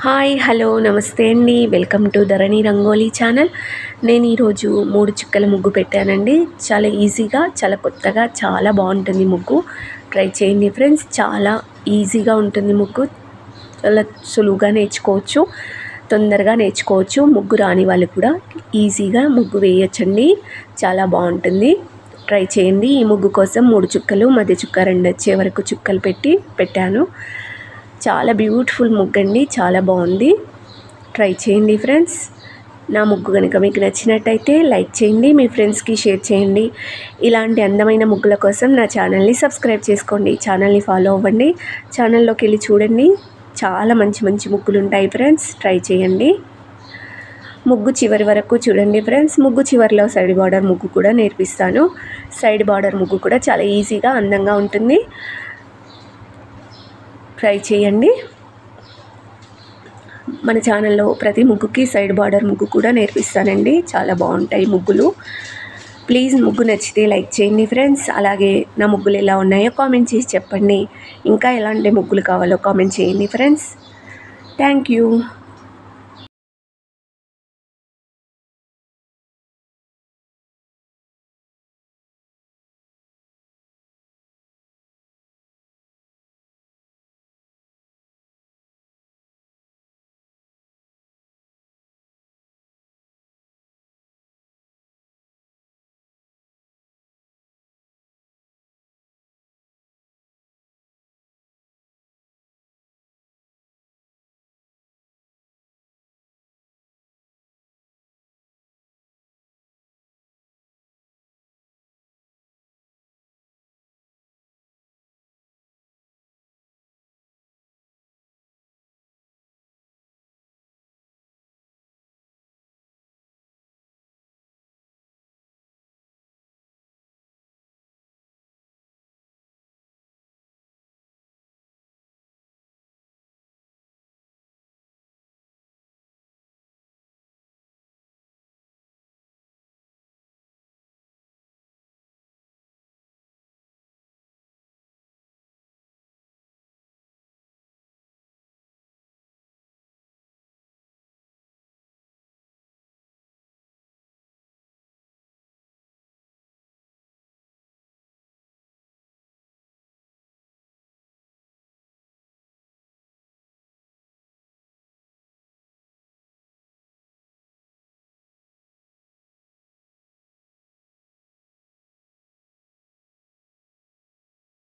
Hi hello నమస్తే అండి, welcome to Dharani rangoli channel. నేను ఈరోజు 3 చుక్కల ముగ్గు పెట్టానండి. చాలా ఈజీగా, చాలా కొత్తగా, చాలా బాగుంటుంది ముగ్గు. ట్రై చేయండి ఫ్రెండ్స్. చాలా ఈజీగా ఉంటుంది ముగ్గు. చాలా సులువుగా నేర్చుకోవచ్చు, తొందరగా నేర్చుకోవచ్చు. ముగ్గు రాని వాళ్ళు కూడా ఈజీగా ముగ్గు వేయచ్చండి. చాలా బాగుంటుంది. ట్రై చేయండి. ఈ ముగ్గు కోసం 3 చుక్కలు, మధ్య చుక్క 2 వచ్చే వరకు చుక్కలు పెట్టాను. చాలా బ్యూటిఫుల్ ముగ్గు అండి, చాలా బాగుంది. ట్రై చేయండి ఫ్రెండ్స్. నా ముగ్గు కనుక మీకు నచ్చినట్టయితే లైక్ చేయండి, మీ ఫ్రెండ్స్కి షేర్ చేయండి. ఇలాంటి అందమైన ముగ్గుల కోసం నా ఛానల్ని సబ్స్క్రైబ్ చేసుకోండి, ఛానల్ని ఫాలో అవ్వండి. ఛానల్లోకి వెళ్ళి చూడండి, చాలా మంచి మంచి ముగ్గులు ఉంటాయి ఫ్రెండ్స్. ట్రై చేయండి. ముగ్గు చివరి వరకు చూడండి ఫ్రెండ్స్. ముగ్గు చివరిలో సైడ్ బార్డర్ ముగ్గు కూడా నేర్పిస్తాను. సైడ్ బార్డర్ ముగ్గు కూడా చాలా ఈజీగా, అందంగా ఉంటుంది. ట్రై చేయండి. మన ఛానల్లో ప్రతి ముగ్గుకి సైడ్ బార్డర్ ముగ్గు కూడా నేర్పిస్తానండి. చాలా బాగుంటాయి ముగ్గులు. ప్లీజ్ ముగ్గు నచ్చితే లైక్ చేయండి ఫ్రెండ్స్. అలాగే నా ముగ్గులు ఎలా ఉన్నాయో కామెంట్ చేసి చెప్పండి. ఇంకా ఎలాంటి ముగ్గులు కావాలో కామెంట్ చేయండి ఫ్రెండ్స్. Thank you.